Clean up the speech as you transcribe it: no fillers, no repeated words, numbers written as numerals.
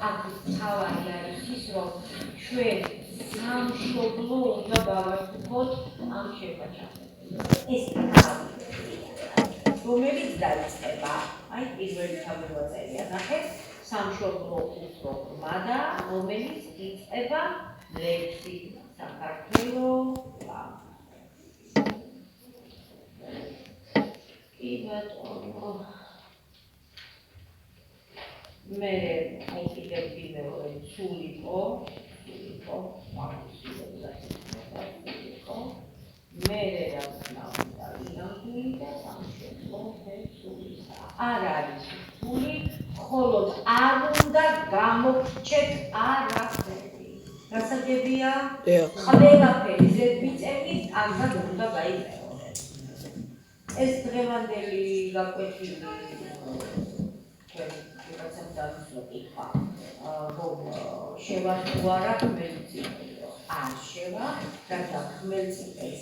აქ თავი არის ის, რომ ჩვენ სამშობლო უნდა გავართულოთ ამ შეფასებას. ეს რომელიც დაიწყება, აი პირველი თავმოწერია ნახეთ, სამშობლო უფრო ღრმა და რომელიც იწყება ლექსით საქართველო კი ბატონო მე აი კიდევ მეორე სულიკო მე რა ვქნა ინანგი და სამშობლო სულისა არ არის სული მხოლოდ არ უნდა გამოგრჩეთ არაფერი გასაგებია ყველაფერი ზედმიწევით ამას უნდა გაიყენოთ ეს დღევანდელი გაკვეთილი შევართ თუ არა ხმელწინო არ შევა და ხმელწინეს